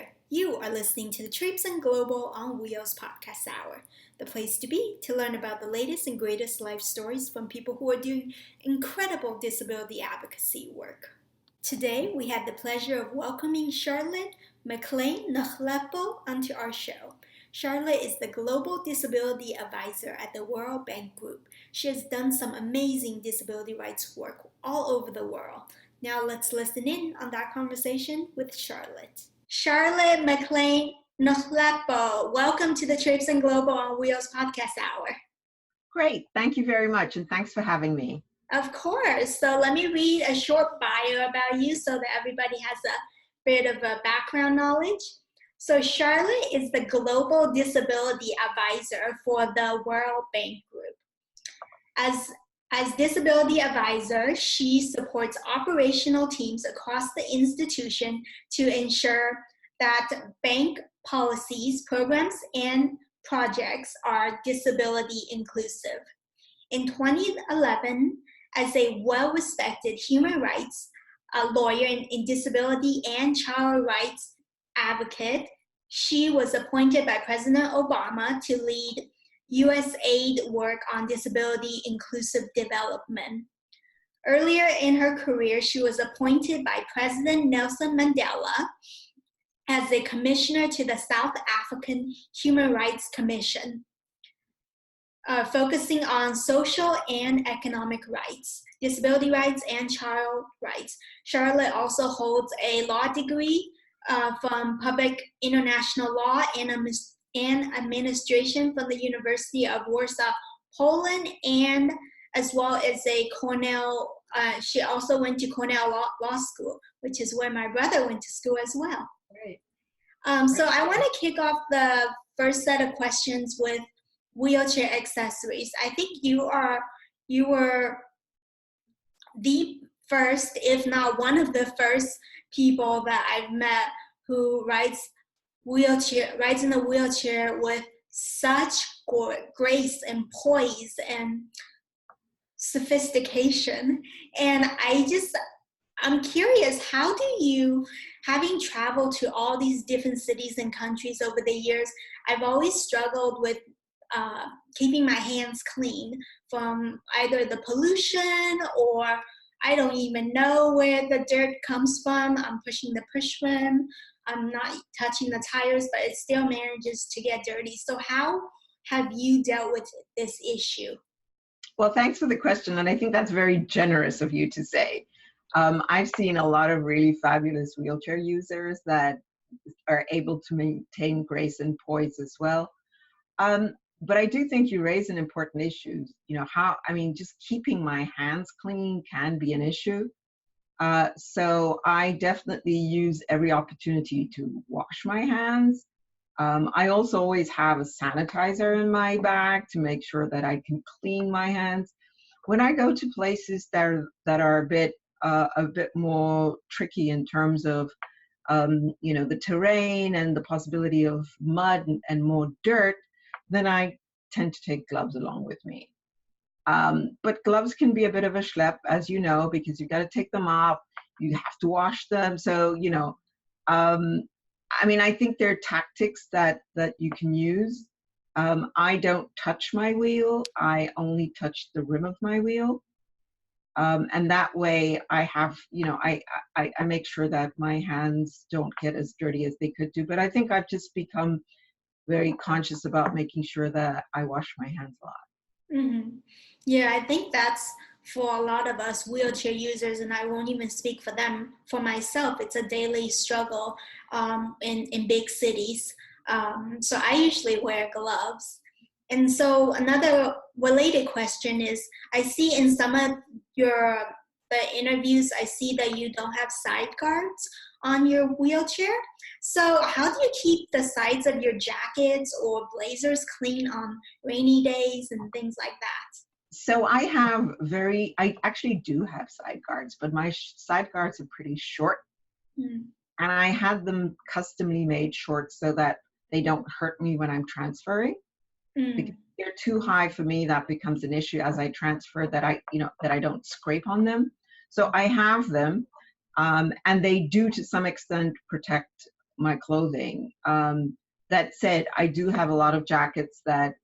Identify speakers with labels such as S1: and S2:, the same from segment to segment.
S1: there. You are listening to the Trapes and Global on Wheels podcast hour, the place to be to learn about the latest and greatest life stories from people who are doing incredible disability advocacy work. Today, we had the pleasure of welcoming Charlotte McClain-Nhlapo onto our show. Charlotte is the Global Disability Advisor at the World Bank Group. She has done some amazing disability rights work all over the world. Now let's listen in on that conversation with Charlotte. Charlotte McClain-Nhlapo, welcome to the Trapes and Global on Wheels podcast hour.
S2: Great, thank you very much, and thanks for having me.
S1: Of course. So let me read a short bio about you so that everybody has a bit of a background knowledge. So Charlotte is the Global Disability Advisor for the World Bank Group. As Disability Advisor, she supports operational teams across the institution to ensure that bank policies, programs, and projects are disability inclusive. In 2011, as a well-respected human rights lawyer in disability and child rights advocate, she was appointed by President Obama to lead USAID work on disability inclusive development. Earlier in her career, she was appointed by President Nelson Mandela as a commissioner to the South African Human Rights Commission, focusing on social and economic rights, disability rights, and child rights. Charlotte also holds a law degree from Public International Law and Administration from the University of Warsaw, Poland, and as well as a Cornell, she also went to Cornell Law School, which is where my brother went to school as well.
S2: Great.
S1: So I want to kick off the first set of questions with wheelchair accessories. I think you were the first, if not one of the first people that I've met who rides in a wheelchair with such grace and poise and sophistication. And I'm curious, how do you, having traveled to all these different cities and countries over the years, I've always struggled with keeping my hands clean from either the pollution or I don't even know where the dirt comes from. I'm pushing the push rim. I'm not touching the tires, but it still manages to get dirty. So how have you dealt with this issue?
S2: Well, thanks for the question, and I think that's very generous of you to say. I've seen a lot of really fabulous wheelchair users that are able to maintain grace and poise as well. But I do think you raise an important issue. Just keeping my hands clean can be an issue. So I definitely use every opportunity to wash my hands. I also always have a sanitizer in my bag to make sure that I can clean my hands. When I go to places that are a bit more tricky in terms of the terrain and the possibility of mud and more dirt, then I tend to take gloves along with me. But gloves can be a bit of a schlep, as you know, because you got to take them off, you have to wash them. So, I think there are tactics that you can use. I don't touch my wheel. I only touch the rim of my wheel. And that way I have, I make sure that my hands don't get as dirty as they could do. But I think I've just become very conscious about making sure that I wash my hands a lot.
S1: Mm-hmm. Yeah, I think that's for a lot of us wheelchair users, and I won't even speak for them. For myself, it's a daily struggle in big cities. So I usually wear gloves. And so another related question is, I see in some of the interviews, I see that you don't have side guards on your wheelchair. So how do you keep the sides of your jackets or blazers clean on rainy days and things like that?
S2: So I actually do have side guards, but my side guards are pretty short. And I had them customly made short so that they don't hurt me when I'm transferring. Because if they're too high for me, that becomes an issue as I transfer, that I don't scrape on them. So I have them, and they do to some extent protect my clothing. That said, I do have a lot of jackets that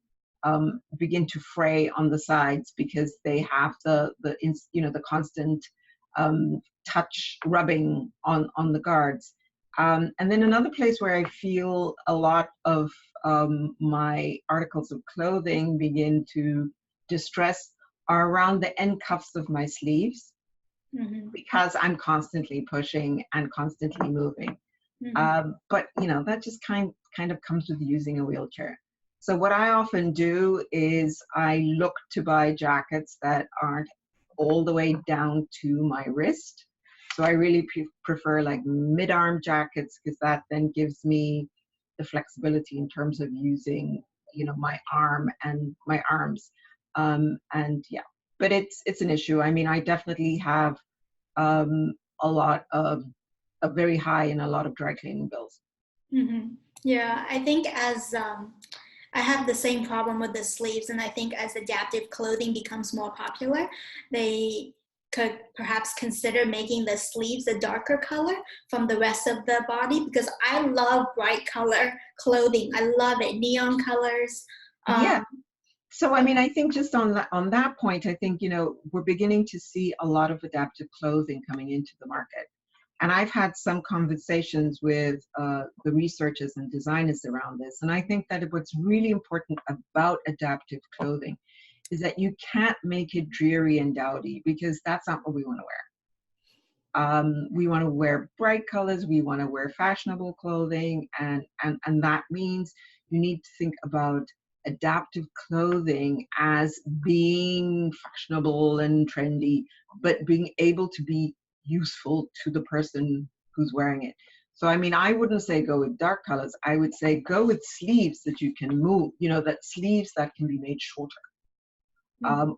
S2: begin to fray on the sides because they have the constant touch rubbing on the guards. And then another place where I feel a lot of my articles of clothing begin to distress are around the end cuffs of my sleeves, because I'm constantly pushing and constantly moving. But that just kind of comes with using a wheelchair. So what I often do is I look to buy jackets that aren't all the way down to my wrist. So I really prefer like mid-arm jackets, because that then gives me the flexibility in terms of using, my arm and my arms. And yeah, but it's an issue. I mean, I definitely have a lot of a very high and a lot of dry cleaning bills.
S1: Yeah, I think as I have the same problem with the sleeves, and I think as adaptive clothing becomes more popular, they could perhaps consider making the sleeves a darker color from the rest of the body, because I love bright color clothing. I love it, neon colors.
S2: Yeah. So, I mean, I think just on that point, I think, we're beginning to see a lot of adaptive clothing coming into the market. And I've had some conversations with the researchers and designers around this. And I think that what's really important about adaptive clothing is that you can't make it dreary and dowdy, because that's not what we want to wear. We want to wear bright colors. We want to wear fashionable clothing. And that means you need to think about adaptive clothing as being fashionable and trendy, but being able to be useful to the person who's wearing it. So, I mean, I wouldn't say go with dark colors. I would say go with sleeves that you can move, that sleeves that can be made shorter.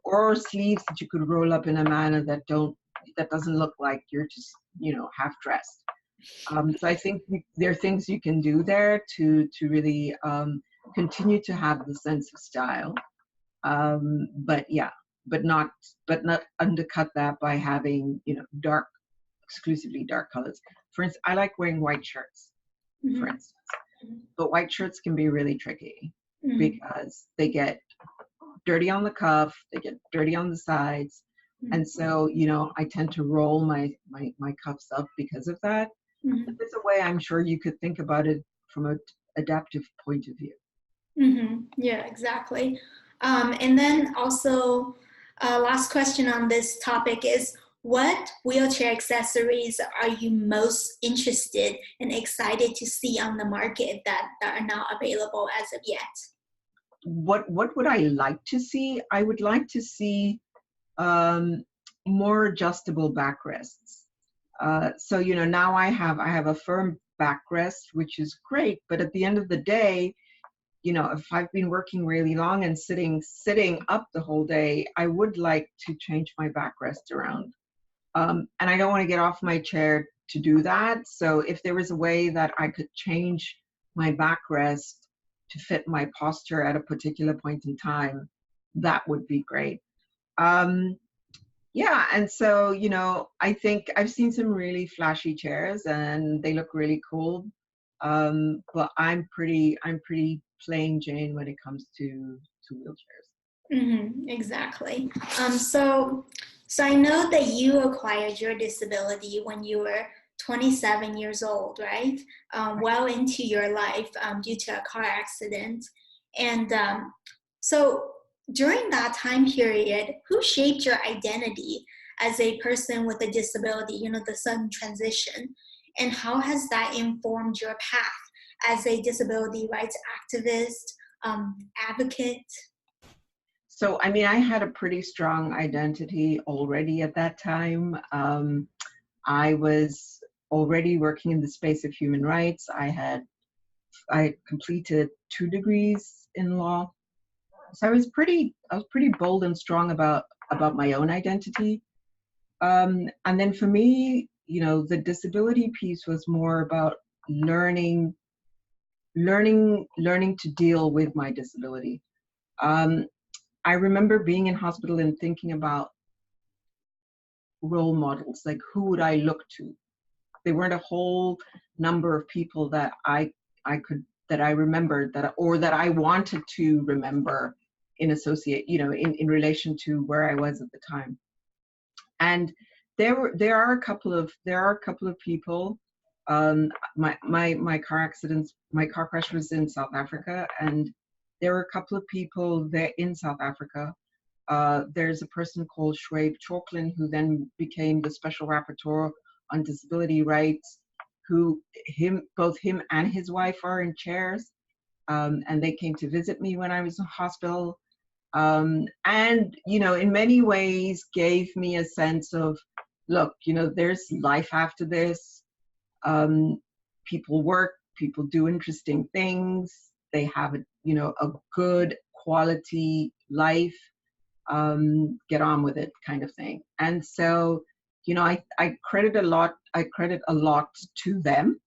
S2: Or sleeves that you could roll up in a manner that doesn't look like you're just, half dressed. So I think there are things you can do there to really continue to have the sense of style. But not undercut that by having, exclusively dark colors. For instance, I like wearing white shirts, for instance, but white shirts can be really tricky because they get dirty on the cuff, they get dirty on the sides. And so, I tend to roll my cuffs up because of that. But there's a way I'm sure you could think about it from an adaptive point of view.
S1: Yeah, exactly. And then also, last question on this topic is, what wheelchair accessories are you most interested and excited to see on the market that are not available as of yet?
S2: What would I like to see? I would like to see more adjustable backrests. So now I have a firm backrest, which is great, but at the end of the day, if I've been working really long and sitting up the whole day, I would like to change my backrest around. And I don't want to get off my chair to do that. So if there was a way that I could change my backrest to fit my posture at a particular point in time, that would be great. Yeah, and so, I think I've seen some really flashy chairs and they look really cool. But I'm pretty plain Jane when it comes to wheelchairs.
S1: Exactly. So I know that you acquired your disability when you were 27 years old, right? Well into your life due to a car accident. And so during that time period, who shaped your identity as a person with a disability, the sudden transition? And how has that informed your path as a disability rights activist, advocate?
S2: So, I mean, I had a pretty strong identity already at that time. I was already working in the space of human rights. I completed 2 degrees in law. So I was pretty bold and strong about my own identity. And then for me, the disability piece was more about learning to deal with my disability. I remember being in hospital and thinking about role models, like who would I look to? They weren't a whole number of people that I remembered, that I wanted to remember in relation to where I was at the time. And there are a couple of people. My car crash was in South Africa, and there were a couple of people there in South Africa. There's a person called Schwab Chalklin, who then became the Special Rapporteur on Disability Rights, both him and his wife are in chairs, and they came to visit me when I was in hospital. And, in many ways gave me a sense of, look, there's life after this. People work, people do interesting things. They have a good quality life. Get on with it, kind of thing. And so, I credit a lot to them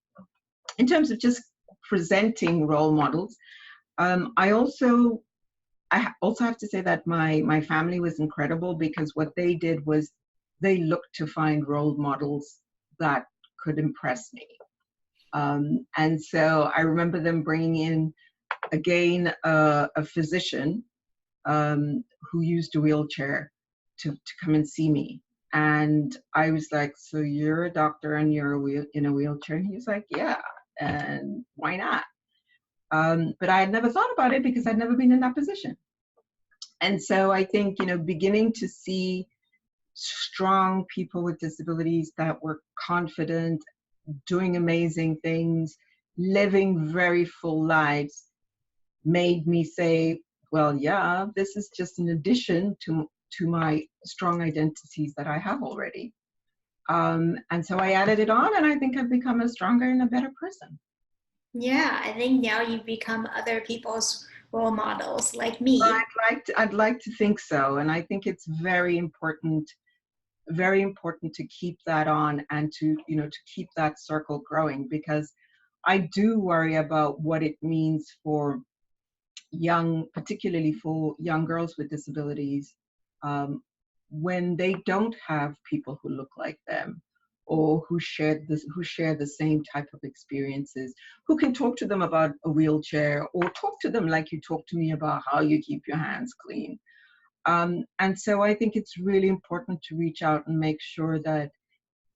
S2: in terms of just presenting role models. I also have to say that my family was incredible, because what they did was they looked to find role models that could impress me. And so I remember them bringing in, again, a physician who used a wheelchair to come and see me. And I was like, so you're a doctor and you're in a wheelchair? And he was like, yeah, and why not? But I had never thought about it because I'd never been in that position. And so I think, beginning to see strong people with disabilities that were confident, doing amazing things, living very full lives, made me say, well, yeah, this is just an addition to my strong identities that I have already. And so I added it on, and I think I've become a stronger and a better person.
S1: Yeah, I think now you've become other people's role models, like me.
S2: Well, I'd like to think so, and I think it's very important to keep that on, and to keep that circle growing, because I do worry about what it means for particularly for young girls with disabilities, when they don't have people who look like them, or who share the same type of experiences, who can talk to them about a wheelchair, or talk to them like you talk to me about how you keep your hands clean. And so I think it's really important to reach out and make sure that,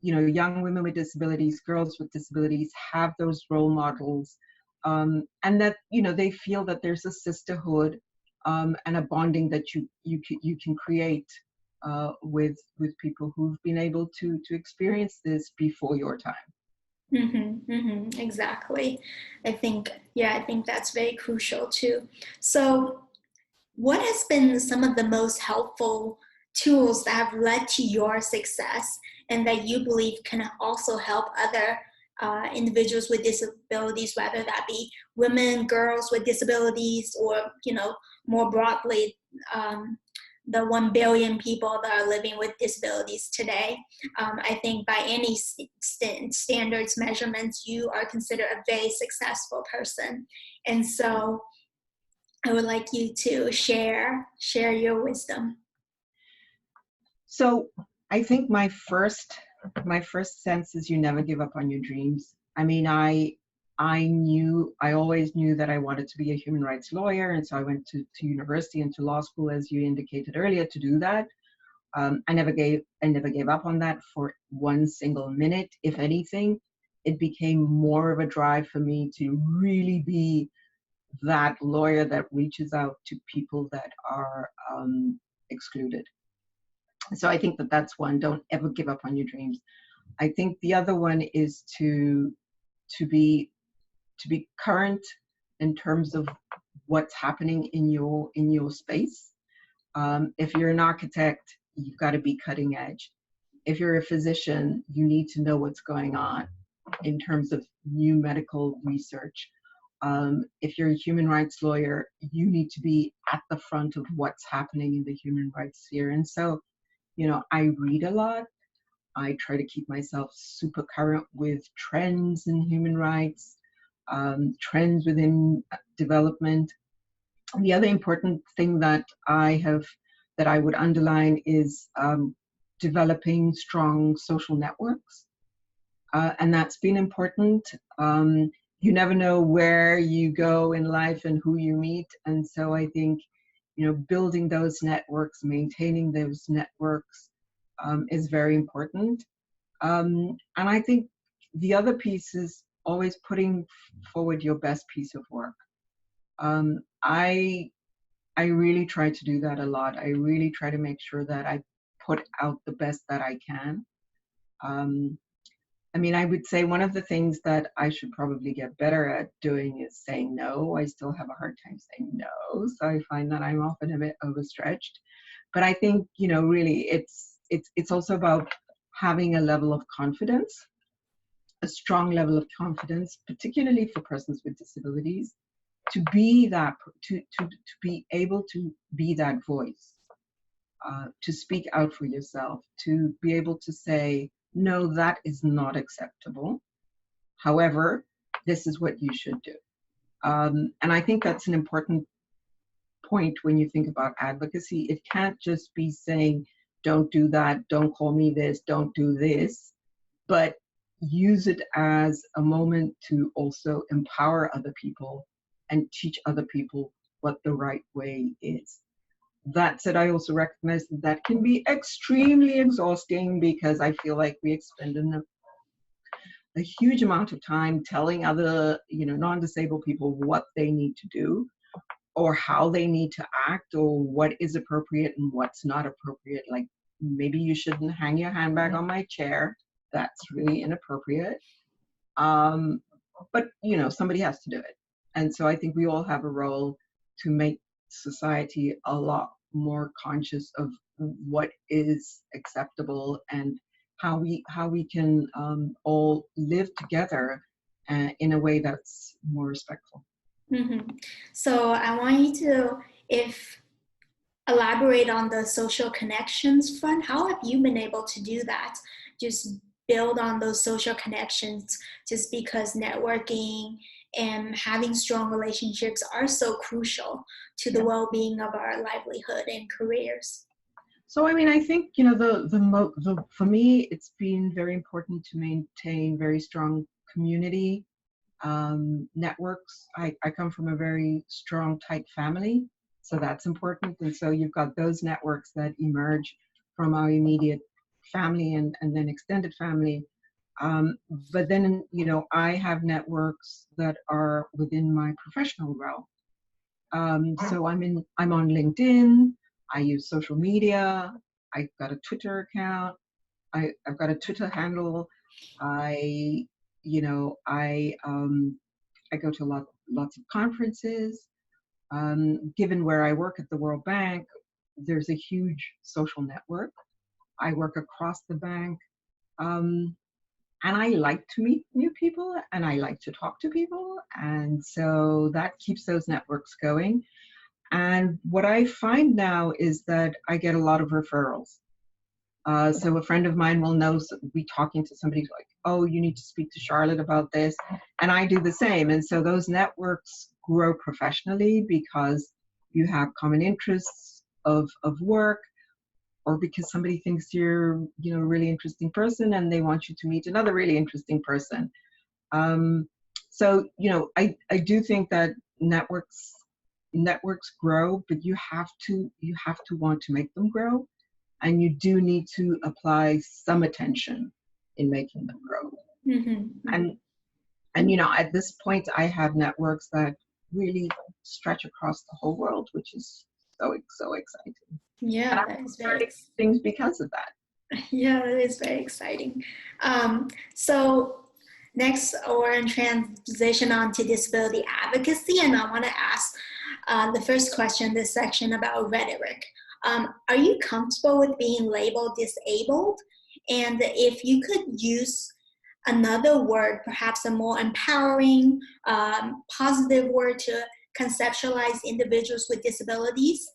S2: young women with disabilities, girls with disabilities, have those role models, and that, they feel that there's a sisterhood, and a bonding that you can create with people who've been able to experience this before your time.
S1: Exactly. I think that's very crucial too. So what has been some of the most helpful tools that have led to your success, and that you believe can also help other individuals with disabilities, whether that be women, girls with disabilities, or, more broadly, the 1 billion people that are living with disabilities today? I think by any standards measurements, you are considered a very successful person. And so I would like you to share your wisdom.
S2: So I think my first sense is, you never give up on your dreams. I mean, I always knew that I wanted to be a human rights lawyer, and so I went to university and to law school, as you indicated earlier, to do that. I never gave up on that for one single minute. If anything, it became more of a drive for me to really be that lawyer that reaches out to people that are excluded. So I think that's one. Don't ever give up on your dreams. I think the other one is to be current in terms of what's happening in your space. If you're an architect, you've got to be cutting edge. If you're a physician, you need to know what's going on in terms of new medical research. If you're a human rights lawyer, you need to be at the front of what's happening in the human rights sphere. And so, I read a lot. I try to keep myself super current with trends in human rights, trends within development. And the other important thing that I would underline is developing strong social networks. and that's been important. You never know where you go in life and who you meet, and so I think, you know, building those networks, maintaining those networks is very important. And I think the other piece is always putting forward your best piece of work. I really try to do that a lot. I really try to make sure that I put out the best that I can. I mean, I would say one of the things that I should probably get better at doing is saying no. I still have a hard time saying no, so I find that I'm often a bit overstretched. But I think, you know, really it's also about having a level of confidence, a strong level of confidence, particularly for persons with disabilities, to be that, to be able to be that voice, to speak out for yourself, to be able to say, no, that is not acceptable. However, this is what you should do. And I think that's an important point when you think about advocacy. It can't just be saying, don't do that, don't call me this, don't do this, but use it as a moment to also empower other people and teach other people what the right way is. That said, I also recognize that that can be extremely exhausting, because I feel like we expend a huge amount of time telling other, you know, non-disabled people what they need to do, or how they need to act, or what is appropriate and what's not appropriate. Like, maybe you shouldn't hang your handbag on my chair. That's really inappropriate. But, you know, somebody has to do it. And so I think we all have a role to make society a lot more conscious of what is acceptable, and how we can all live together in a way that's more respectful.
S1: Mm-hmm. So I want you to, if elaborate on the social connections front. How have you been able to do that? Just build on those social connections, just because networking and having strong relationships are so crucial to the well-being of our livelihood and careers.
S2: So, I mean, I think, you know, for me, it's been very important to maintain very strong community networks. I come from a very strong, tight family, so that's important. And so you've got those networks that emerge from our immediate family and then extended family. But then, you know, I have networks that are within my professional realm. So I'm on LinkedIn. I use social media. I've got a Twitter account. I've got a Twitter handle. I, you know, I go to lots of conferences. Given where I work at the World Bank, there's a huge social network. I work across the bank. And I like to meet new people, and I like to talk to people. And so that keeps those networks going. And what I find now is that I get a lot of referrals. So a friend of mine will know, be talking to somebody like, oh, you need to speak to Charlotte about this. And I do the same. And so those networks grow professionally because you have common interests of work, or because somebody thinks you're, you know, a really interesting person and they want you to meet another really interesting person. So, you know, I do think that networks grow, but you have to want to make them grow. And you do need to apply some attention in making them grow. Mm-hmm. And you know, at this point, I have networks that really stretch across the whole world, which is so exciting.
S1: Yeah, that is very exciting.
S2: Things because of that.
S1: Yeah, that is very exciting. So next, we're in transition on to disability advocacy, and I want to ask the first question in this section about rhetoric. Are you comfortable with being labeled disabled? And if you could use another word, perhaps a more empowering, positive word to conceptualize individuals with disabilities,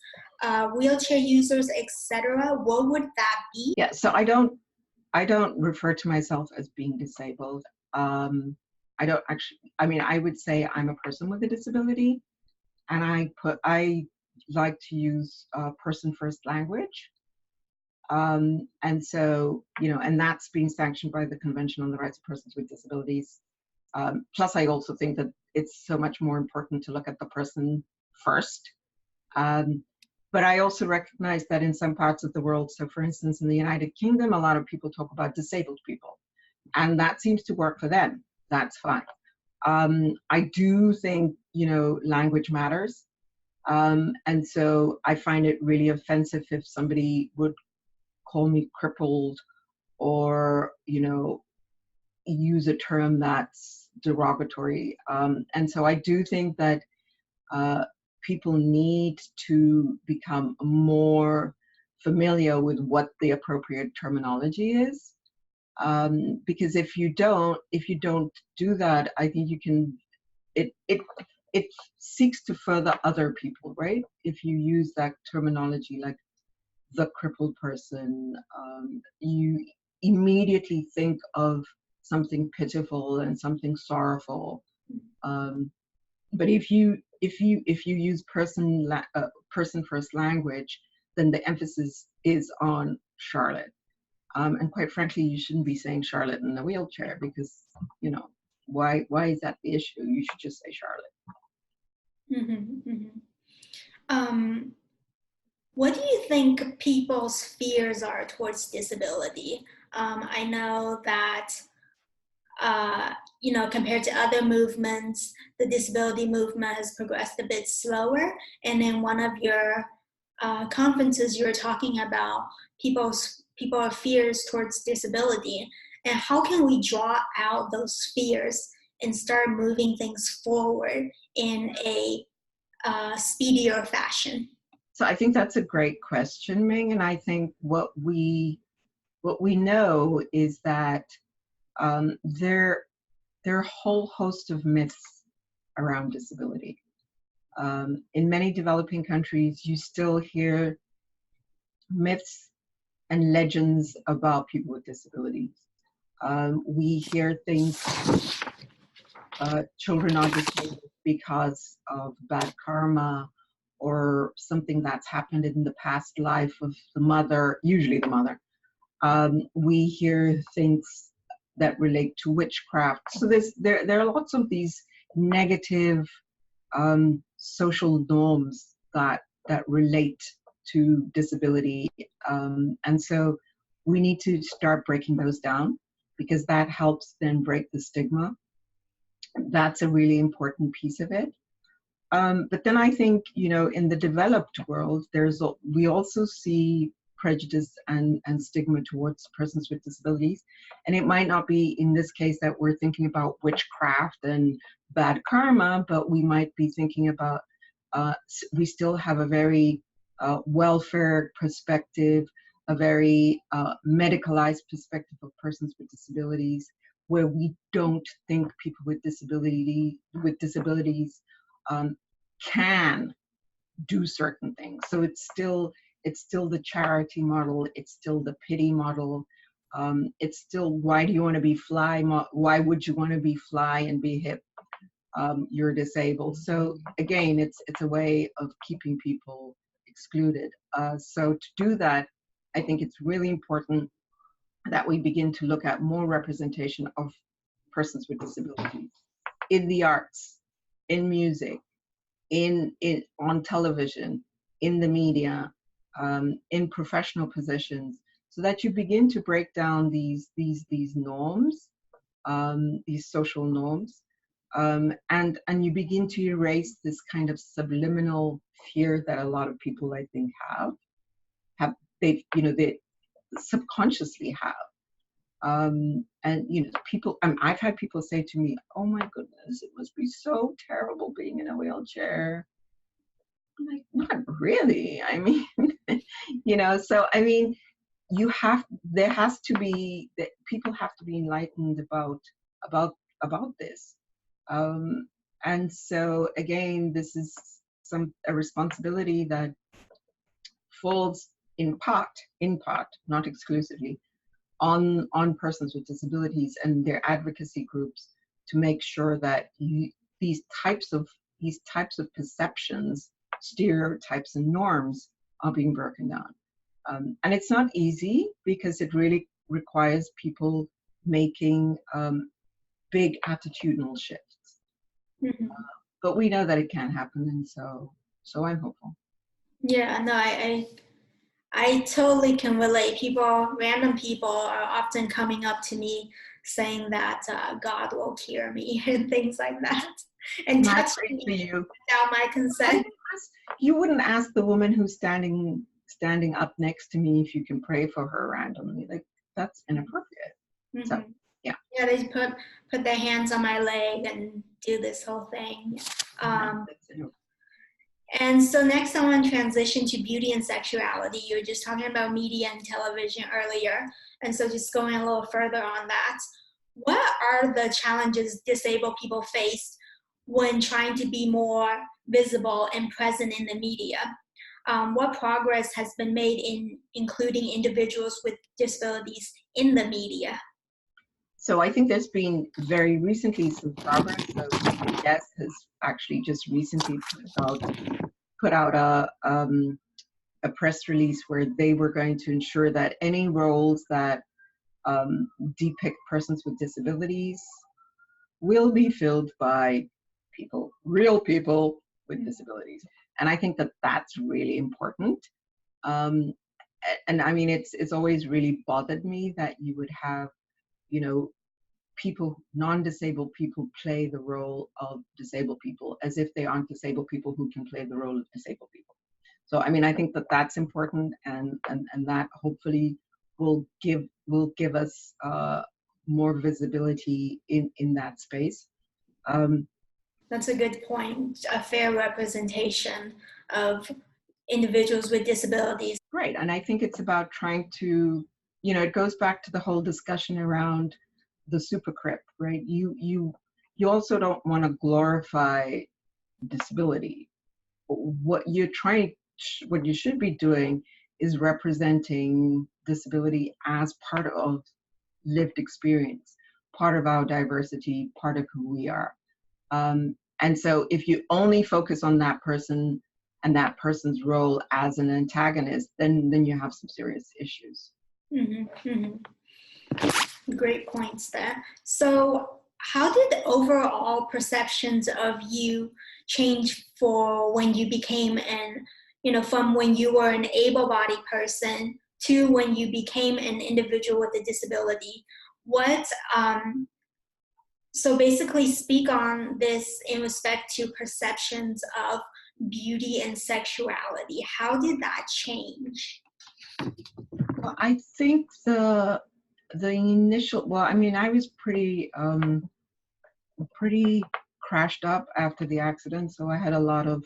S1: wheelchair users, etc., what would that be?
S2: Yeah, so I don't refer to myself as being disabled. I don't actually, I mean, I would say I'm a person with a disability, and I like to use person first language. And so, and that's being sanctioned by the Convention on the Rights of Persons with Disabilities. Plus, I also think that it's so much more important to look at the person first. But I also recognize that in some parts of the world, so for instance, in the United Kingdom, a lot of people talk about disabled people, and that seems to work for them. That's fine. I do think, language matters. And so I find it really offensive if somebody would call me crippled or, use a term that's derogatory. And so I do think that people need to become more familiar with what the appropriate terminology is. Because if you don't do that, I think it seeks to further other people, right? If you use that terminology like the crippled person, you immediately think of something pitiful and something sorrowful. But if you use person first language, then the emphasis is on Charlotte. And quite frankly, you shouldn't be saying Charlotte in a wheelchair because, why is that the issue? You should just say Charlotte.
S1: Mm-hmm, mm-hmm. What do you think people's fears are towards disability? I know that, compared to other movements, the disability movement has progressed a bit slower. And in one of your conferences, you were talking about people's fears towards disability, and how can we draw out those fears and start moving things forward in a speedier fashion?
S2: So I think that's a great question, Ming. And I think what we know is that there are a whole host of myths around disability. In many developing countries, you still hear myths and legends about people with disabilities. We hear things, children are disabled because of bad karma or something that's happened in the past life of the mother, usually the mother. We hear things that relate to witchcraft. So there are lots of these negative social norms that relate to disability. And so we need to start breaking those down because that helps then break the stigma. That's a really important piece of it. But then I think, in the developed world, we also see prejudice and stigma towards persons with disabilities. And it might not be in this case that we're thinking about witchcraft and bad karma, but we might be thinking about, we still have a very welfare perspective, a very medicalized perspective of persons with disabilities, where we don't think people with disabilities can do certain things. So it's still the charity model, it's still the pity model, it's still why do you want to be fly? Why would you want to be fly and be hip? You're disabled. So again, it's a way of keeping people excluded. So to do that, I think it's really important that we begin to look at more representation of persons with disabilities in the arts, in music, on television, in the media, in professional positions, so that you begin to break down these norms, these social norms, and you begin to erase this kind of subliminal fear that a lot of people, I think, they subconsciously have. And people, I've had people say to me, "Oh my goodness, it must be so terrible being in a wheelchair." I'm like, not really. I mean, so I mean, there has to be that people have to be enlightened about this. And so again, this is a responsibility that falls in part, not exclusively, on persons with disabilities and their advocacy groups to make sure that these types of perceptions, stereotypes, and norms are being broken down. And it's not easy because it really requires people making big attitudinal shifts.
S1: Mhm.
S2: But we know that it can happen, and so I'm hopeful.
S1: Yeah, no, I totally can relate. Random people are often coming up to me saying that God will cure me and things like that, and
S2: And I
S1: touching
S2: pray for
S1: me
S2: you.
S1: without my consent.
S2: You wouldn't ask the woman who's standing up next to me if you can pray for her randomly. Like, that's inappropriate. So
S1: Mhm.
S2: yeah.
S1: Yeah, they put their hands on my leg and do this whole thing.
S2: That's
S1: And so next I want to transition to beauty and sexuality. You were just talking about media and television earlier. And so just going a little further on that, what are the challenges disabled people face when trying to be more visible and present in the media? What progress has been made in including individuals with disabilities in the media?
S2: So I think there's been very recently some progress. So CBS has actually just recently put out a press release where they were going to ensure that any roles that depict persons with disabilities will be filled by people, real people with disabilities. And I think that that's really important. Um, and I mean, it's always really bothered me that you would have, you know, people, non-disabled people play the role of disabled people as if they aren't disabled people who can play the role of disabled people. So I mean, I think that that's important, and that hopefully will give us more visibility in that space.
S1: That's a good point. A fair representation of individuals with disabilities.
S2: Right, and I think it's about trying to, you know, it goes back to the whole discussion around the supercrip, right? You also don't want to glorify disability. What what you should be doing is representing disability as part of lived experience, part of our diversity, part of who we are. And so if you only focus on that person and that person's role as an antagonist, then you have some serious issues.
S1: Mm-hmm, mm-hmm. Great points there. So how did overall perceptions of you change for when you became from when you were an able-bodied person to when you became an individual with a disability? So basically speak on this in respect to perceptions of beauty and sexuality. How did that change?
S2: Well, I think the initial, well, I mean, I was pretty crashed up after the accident, so I had a lot of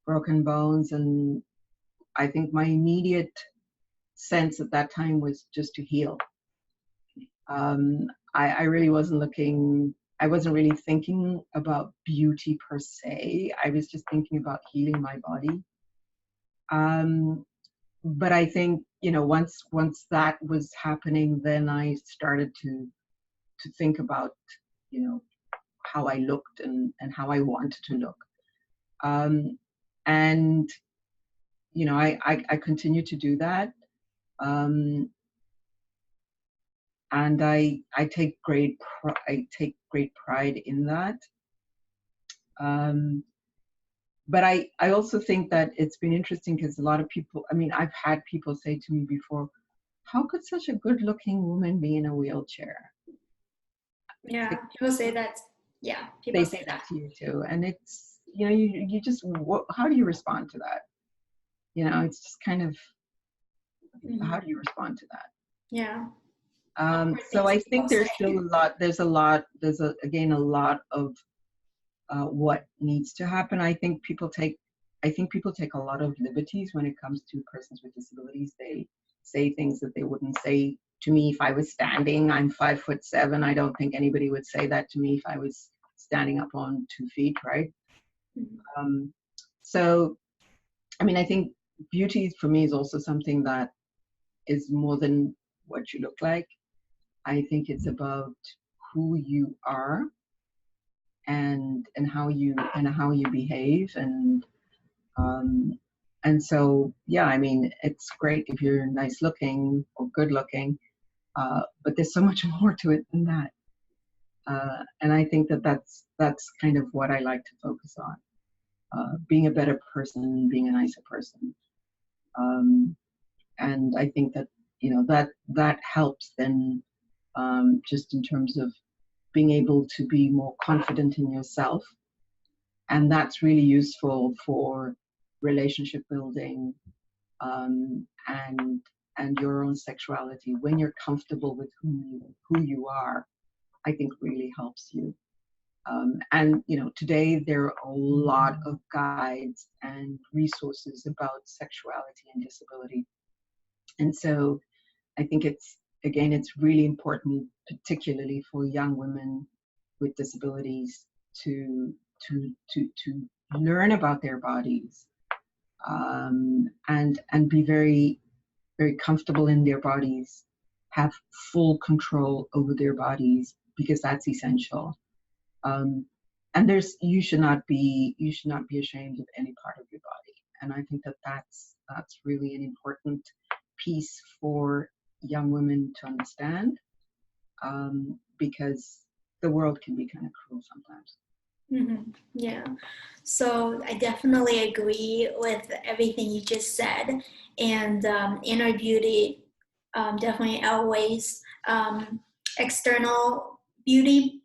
S2: broken bones, and I think my immediate sense at that time was just to heal. I really I wasn't really thinking about beauty per se. I was just thinking about healing my body. But I think, you know, once that was happening, then I started to think about, you know, how I looked and how I wanted to look. And, you know, I continue to do that. And I take great pride in that. But I also think that it's been interesting because a lot of people, I mean, I've had people say to me before, how could such a good looking woman be in a wheelchair?
S1: Yeah,
S2: Like,
S1: people say that. Yeah, people
S2: they
S1: say
S2: say
S1: that.
S2: that to you too. And it's, you know, you just, how do you respond to that? You know, it's just kind of, how do you respond to that?
S1: Yeah.
S2: So
S1: Things
S2: I
S1: people
S2: think there's
S1: say.
S2: still again, a lot of what needs to happen. I think people take a lot of liberties when it comes to persons with disabilities. They say things that they wouldn't say to me if I was standing. I'm 5'7". I don't think anybody would say that to me if I was standing up on 2 feet, right? So, I mean, I think beauty for me is also something that is more than what you look like. I think it's about who you are and how you behave, and And so, yeah, I mean, it's great if you're nice looking or good looking, but there's so much more to it than that. And I think that that's kind of what I like to focus on, being a better person, being a nicer person. And I think that, that helps then, just in terms of being able to be more confident in yourself. And that's really useful for relationship building, and your own sexuality. When you're comfortable with who you are, I think really helps you. And today there are a lot of guides and resources about sexuality and disability. And so I think it's really important, particularly for young women with disabilities, to learn about their bodies, and be very, very comfortable in their bodies, have full control over their bodies, because that's essential. And you should not be ashamed of any part of your body. And I think that that's really an important piece for young women to understand, because the world can be kind of cruel sometimes.
S1: Mm-hmm. Yeah, so I definitely agree with everything you just said, and inner beauty definitely outweighs external beauty.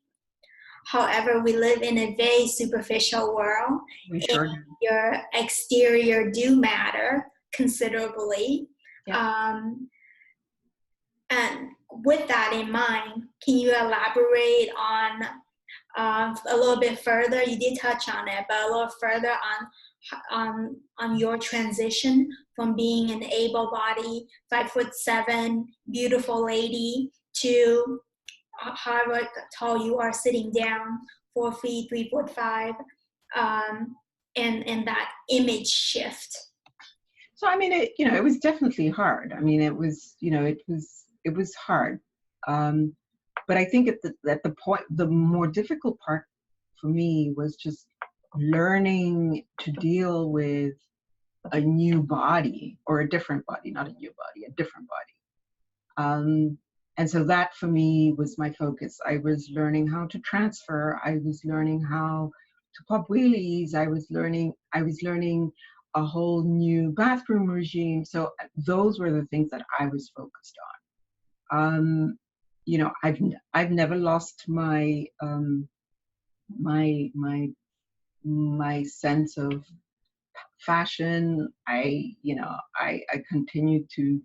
S1: However, we live in a very superficial world,
S2: We sure
S1: and
S2: do.
S1: your exterior do matter considerably.
S2: Yeah.
S1: And with that in mind, can you elaborate on a little bit further? You did touch on it, but a little further on your transition from being an able-bodied 5'7" beautiful lady to however tall you are sitting down, 4 feet 3'5", and that image shift.
S2: So I mean, it was definitely hard. I mean, it was hard. But I think at the point, the more difficult part for me was just learning to deal with a new body, or a different body, not a new body, a different body. And so that for me was my focus. I was learning how to transfer. I was learning how to pop wheelies. I was learning a whole new bathroom regime. So those were the things that I was focused on. I've never lost my my sense of fashion. I continue to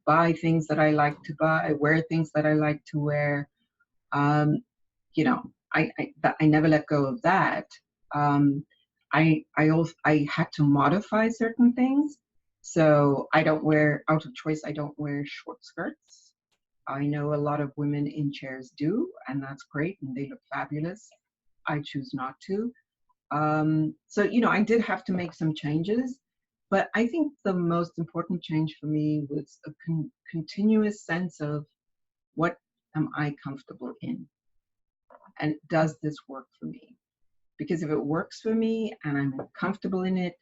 S2: buy things that I like to buy, wear things that I like to wear. I never let go of that. I had to modify certain things, so I don't wear, out of choice, I don't wear short skirts. I know a lot of women in chairs do, and that's great, and they look fabulous. I choose not to. So I did have to make some changes, but I think the most important change for me was a continuous sense of, what am I comfortable in, and does this work for me? Because if it works for me and I'm comfortable in it,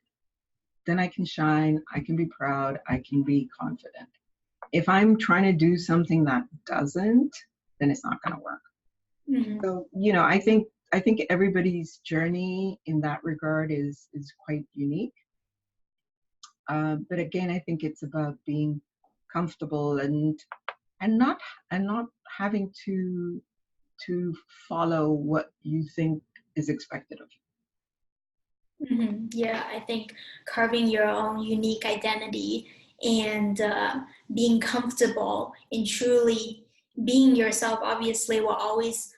S2: then I can shine, I can be proud, I can be confident. If I'm trying to do something that doesn't, then it's not going to work. Mm-hmm. So, I think everybody's journey in that regard is quite unique. But again, I think it's about being comfortable and not having to follow what you think is expected of you.
S1: Mm-hmm. Yeah, I think carving your own unique identity and being comfortable in truly being yourself, obviously will always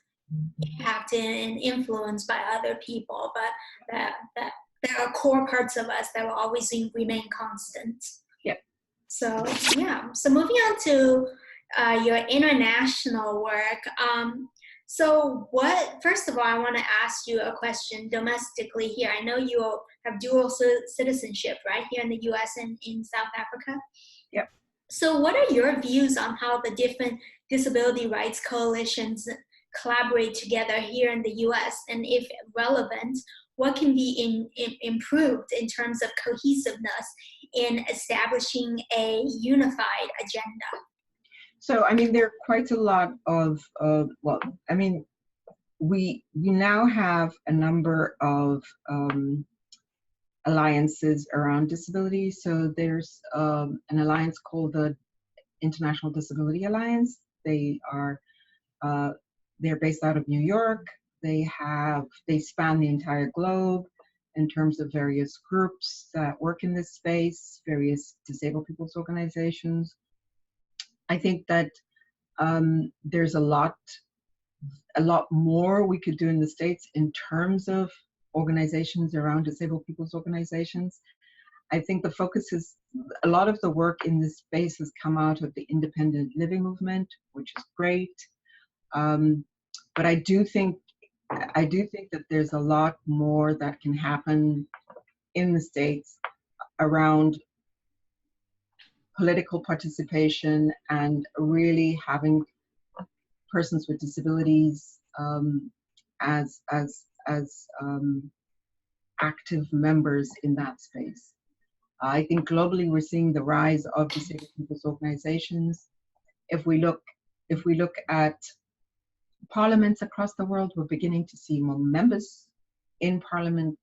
S1: impacted and influenced by other people, but that there are core parts of us that will always remain constant.
S2: Yep.
S1: So yeah. So moving on to your international work. So first of all, I want to ask you a question domestically here. I know you have dual citizenship, right, here in the US and in South Africa?
S2: Yep.
S1: So what are your views on how the different disability rights coalitions collaborate together here in the US? And if relevant, what can be improved in terms of cohesiveness in establishing a unified agenda?
S2: So, I mean, there are quite a lot of, well, I mean, we now have a number of alliances around disability. So there's an alliance called the International Disability Alliance. They're based out of New York. They span the entire globe in terms of various groups that work in this space, various disabled people's organizations. I think that there's a lot more we could do in the States in terms of organizations around disabled people's organizations. I think the focus is, a lot of the work in this space has come out of the independent living movement, which is great. But I do think that there's a lot more that can happen in the States around political participation and really having persons with disabilities as active members in that space. I think globally we're seeing the rise of disabled people's organizations. If we look at parliaments across the world, we're beginning to see more members in parliament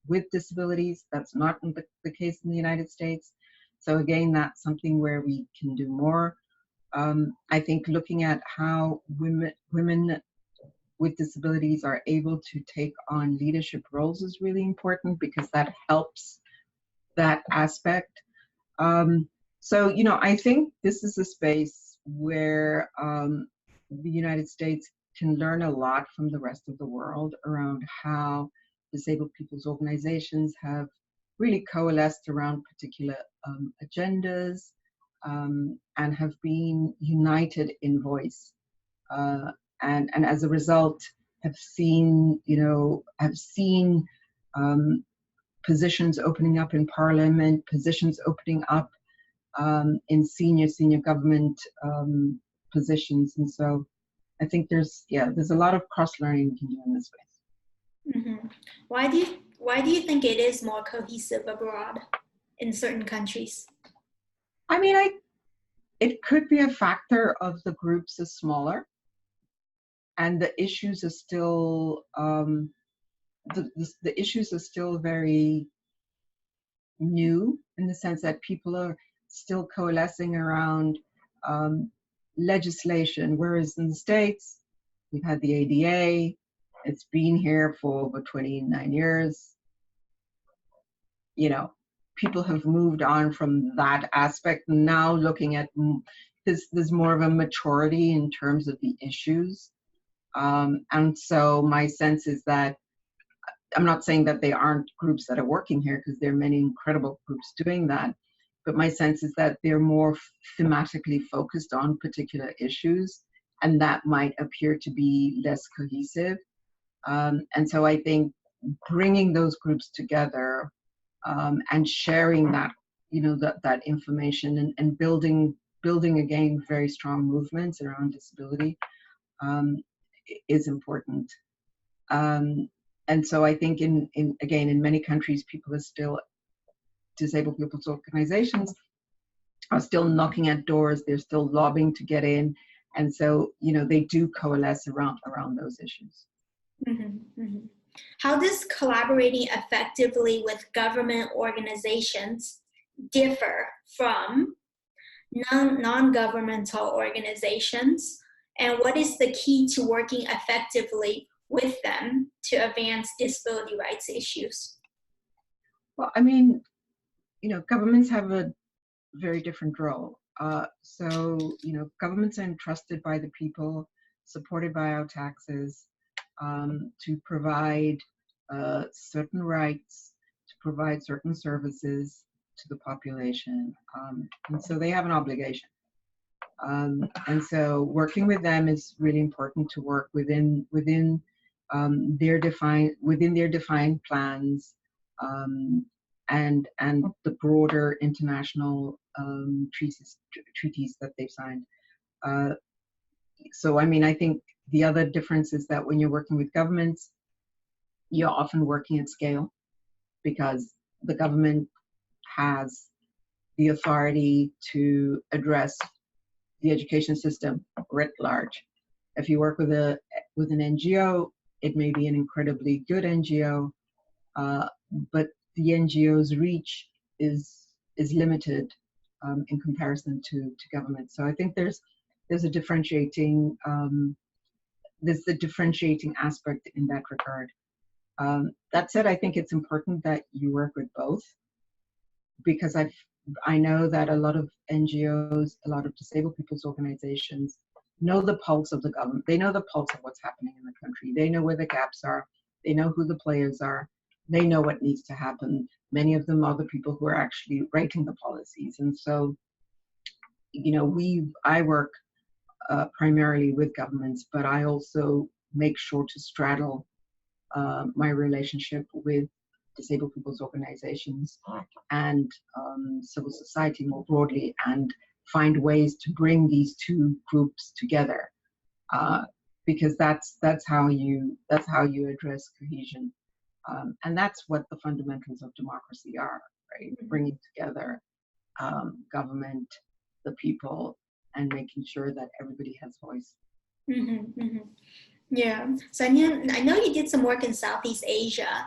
S2: with disabilities. That's not the case in the United States. So again, that's something where we can do more. I think looking at how women with disabilities are able to take on leadership roles is really important, because that helps that aspect. So, you know, I think this is a space where the United States can learn a lot from the rest of the world around how disabled people's organizations have really coalesced around particular agendas and have been united in voice. And as a result, have seen positions opening up in parliament, positions opening up in senior government positions. And so I think there's a lot of cross-learning we can do in this space.
S1: Mm-hmm. Why do you think it is more cohesive abroad in certain countries?
S2: I mean, it could be a factor of the groups are smaller, and the issues are still the issues are still very new, in the sense that people are still coalescing around legislation, whereas in the States, we've had the ADA, it's been here for over 29 years. You know, people have moved on from that aspect, now looking at there's more of a maturity in terms of the issues. And so my sense is that, I'm not saying that there aren't groups that are working here, because there are many incredible groups doing that, but my sense is that they're more thematically focused on particular issues, and that might appear to be less cohesive. And so I think bringing those groups together and sharing that, that information and building again very strong movements around disability is important. And so I think in many countries, disabled people's organizations are still knocking at doors, they're still lobbying to get in. And so, they do coalesce around those issues.
S1: Mm-hmm, mm-hmm. How does collaborating effectively with government organizations differ from non-governmental organizations? And what is the key to working effectively with them to advance disability rights issues?
S2: Well, I mean, governments have a very different role. So, governments are entrusted by the people, supported by our taxes, to provide certain rights, to provide certain services to the population. And so they have an obligation. And so working with them is really important, to work within their defined plans, and the broader international treaties that they've signed. So I mean, I think the other difference is that when you're working with governments, you're often working at scale because the government has the authority to address the education system writ large. If you work with an NGO, it may be an incredibly good NGO, but the NGO's reach is limited in comparison to government. So I think there's a differentiating aspect in that regard. That said, I think it's important that you work with both, because I know that a lot of NGOs, a lot of disabled people's organizations know the pulse of the government. They know the pulse of what's happening in the country. They know where the gaps are. They know who the players are. They know what needs to happen. Many of them are the people who are actually writing the policies. And so, I work primarily with governments, but I also make sure to straddle my relationship with disabled people's organizations and civil society more broadly, and find ways to bring these two groups together, because that's how you address cohesion, and that's what the fundamentals of democracy are, right? Bringing together government, the people, and making sure that everybody has voice.
S1: Mm-hmm, mm-hmm. Yeah, so I know you did some work in Southeast Asia.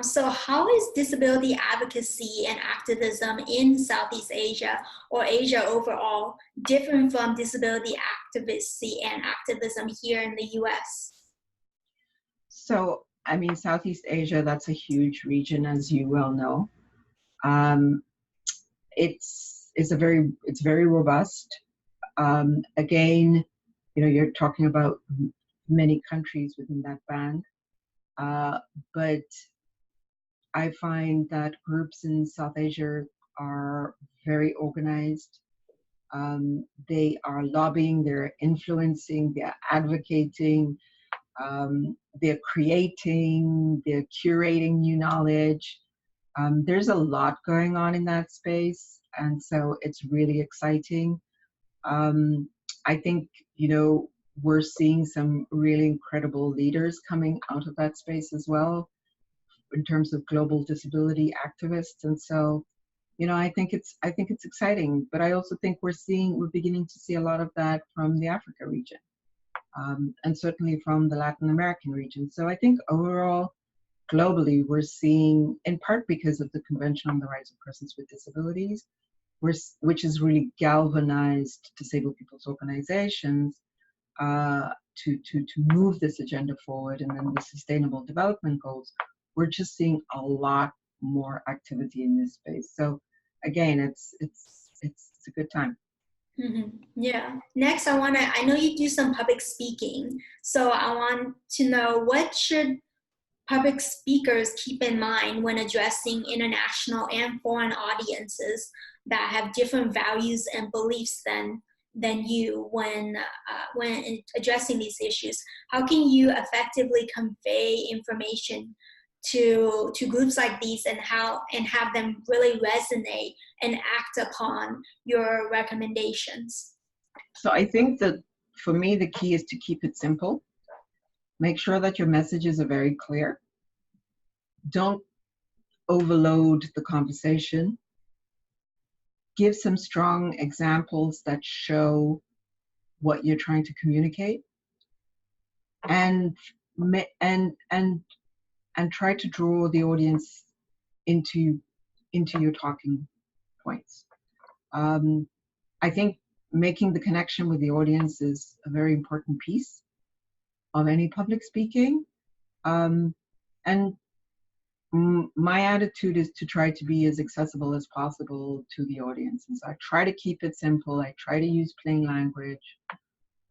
S1: So how is disability advocacy and activism in Southeast Asia or Asia overall different from disability advocacy and activism here in the US?
S2: So, Southeast Asia, that's a huge region, as you well know. It's very robust. Again, you're talking about many countries within that band, but I find that groups in South Asia are very organized. They are lobbying, they're influencing, they're advocating, they're creating, they're curating new knowledge. There's a lot going on in that space, and so it's really exciting. I think, we're seeing some really incredible leaders coming out of that space as well, in terms of global disability activists. And so, I think it's exciting, but I also think we're beginning to see a lot of that from the Africa region, and certainly from the Latin American region. So I think overall, globally, we're seeing, in part because of the Convention on the Rights of Persons with Disabilities, which has really galvanized disabled people's organizations to move this agenda forward, and then the Sustainable Development Goals. We're just seeing a lot more activity in this space. So again, it's a good time.
S1: Mm-hmm. Yeah. Next, I know you do some public speaking, so I want to know, what should public speakers keep in mind when addressing international and foreign audiences that have different values and beliefs than you when addressing these issues? How can you effectively convey information to groups like these, and have them really resonate and act upon your recommendations?
S2: So I think that for me, the key is to keep it simple. Make sure that your messages are very clear. Don't overload the conversation. Give some strong examples that show what you're trying to communicate, and try to draw the audience into your talking points. I think making the connection with the audience is a very important piece of any public speaking. And my attitude is to try to be as accessible as possible to the audience. And so I try to keep it simple. I try to use plain language.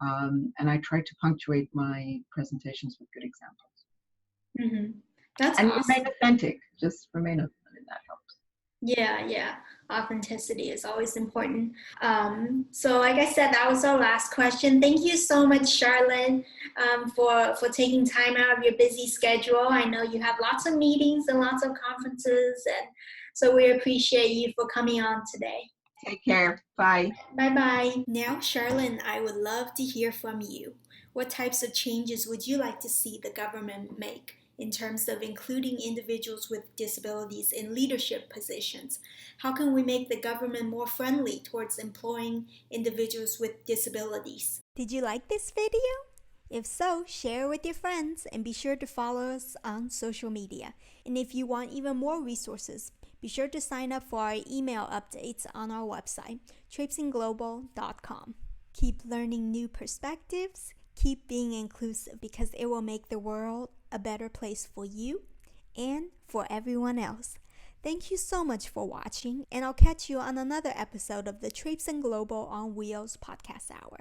S2: And I try to punctuate my presentations with good examples.
S1: Mm-hmm. That's
S2: and
S1: awesome.
S2: Remain authentic. Just remain authentic. That helps.
S1: Yeah. Authenticity is always important. So like I said, that was our last question. Thank you so much, Charlotte, for taking time out of your busy schedule. I know you have lots of meetings and lots of conferences, and so we appreciate you for coming on today.
S2: Take care. Bye.
S1: Bye-bye. Now, Charlotte and I would love to hear from you. What types of changes would you like to see the government make in terms of including individuals with disabilities in leadership positions? How can we make the government more friendly towards employing individuals with disabilities? Did you like this video? If so, share it with your friends and be sure to follow us on social media. And if you want even more resources, be sure to sign up for our email updates on our website, traipsingglobal.com. Keep learning new perspectives, keep being inclusive, because it will make the world a better place for you and for everyone else. Thank you so much for watching, and I'll catch you on another episode of the Traipsing Global on Wheels podcast hour.